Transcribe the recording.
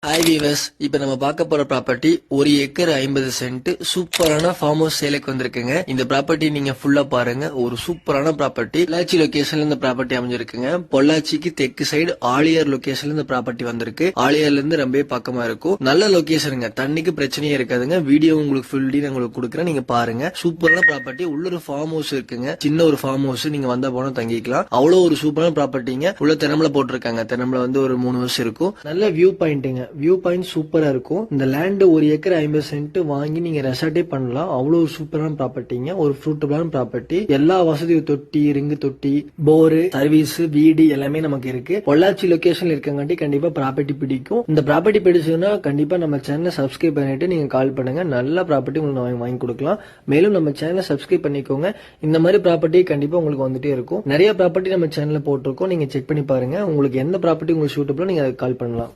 Hi viewers, இப்ப நம்ம பார்க்க போற ப்ராப்பர்ட்டி 1 ஏக்கர் 50 சென்ட் சூப்பரான ஃபார்ம் ஹவுஸ் சேலுக்கு வந்திருக்குங்க. இந்த ப்ராப்பர்ட்டி நீங்க ஃபுல்லா பாருங்க. ஒரு சூப்பரான ப்ராப்பர்ட்டி. பொள்ளாச்சி லொகேஷன்ல இந்த ப்ராப்பர்ட்டி அமைஞ்சிருக்குங்க. பொள்ளாச்சிக்கு தெற்கு சைடு ஆலியார் லொகேஷன்ல இந்த ப்ராப்பர்ட்டி வந்திருக்கு. ஆலியார்ல இருந்து ரொம்ப பக்கமா இருக்கும். நல்ல லொகேஷனுங்க, தண்ணிக்கு பிரச்சனையே இருக்காதுங்க. வீடியோ உங்களுக்கு ஃபுல் டீல் உங்களுக்கு கொடுக்குறேன், நீங்க பாருங்க. சூப்பரான ப்ராப்பர்ட்டி. உள்ள ஒரு ஃபார்ம் ஹவுஸ் இருக்குங்க, சின்ன ஒரு ஃபார்ம் ஹவுஸ். நீங்க வந்தா போனா தங்கிக்கலாம். அவ்வளவு ஒரு சூப்பரான ப்ராப்பர்ட்டிங்க. உள்ள தென்னமலை போட்டிருக்காங்க. தென்னமலை வந்து ஒரு 3 வருஷம் இருக்கும். நல்ல வியூ பாயிண்ட்டுங்க. வியூ பாயிண்ட் சூப்பரா இருக்கும். இந்த லேண்ட் 1 ஏக்கர் 50 சென்ட் வாங்கி நீங்க ரெசார்ட்டே பண்ணலாம். அவ்வளவு ஒரு சூப்பரான ப்ராப்பர்ட்டிங்க. ஒரு ஃப்ரூட்டபிளான ப்ராப்பர்ட்டி. எல்லா வசதியும் தொட்டி, ரிங்கு தொட்டி, போரு, சர்வீஸ், வீடு எல்லாமே நமக்கு இருக்கு. பொள்ளாச்சி லொகேஷன்ல இருக்கங்காட்டி கண்டிப்பா ப்ராப்பர்ட்டி பிடிக்கும். இந்த ப்ராப்பர்ட்டி பிடிச்சதுன்னா கண்டிப்பா நம்ம சேனலை சப்ஸ்கிரைப் பண்ணிட்டு நீங்க கால் பண்ணுங்க. நல்ல ப்ராப்பர்ட்டி உங்களுக்கு வாங்கி கொடுக்கலாம். மேலும் நம்ம சேனலை சப்ஸ்கிரைப் பண்ணிக்கோங்க. இந்த மாதிரி ப்ராப்பர்ட்டி கண்டிப்பா உங்களுக்கு வந்துட்டே இருக்கும். நிறைய ப்ராப்பர்ட்டி நம்ம சேனல்ல போட்டிருக்கோம், நீங்க செக் பண்ணி பாருங்க. உங்களுக்கு எந்த ப்ராப்பர்ட்டி உங்களுக்கு சூட்டபிளோ நீங்க கால் பண்ணலாம்.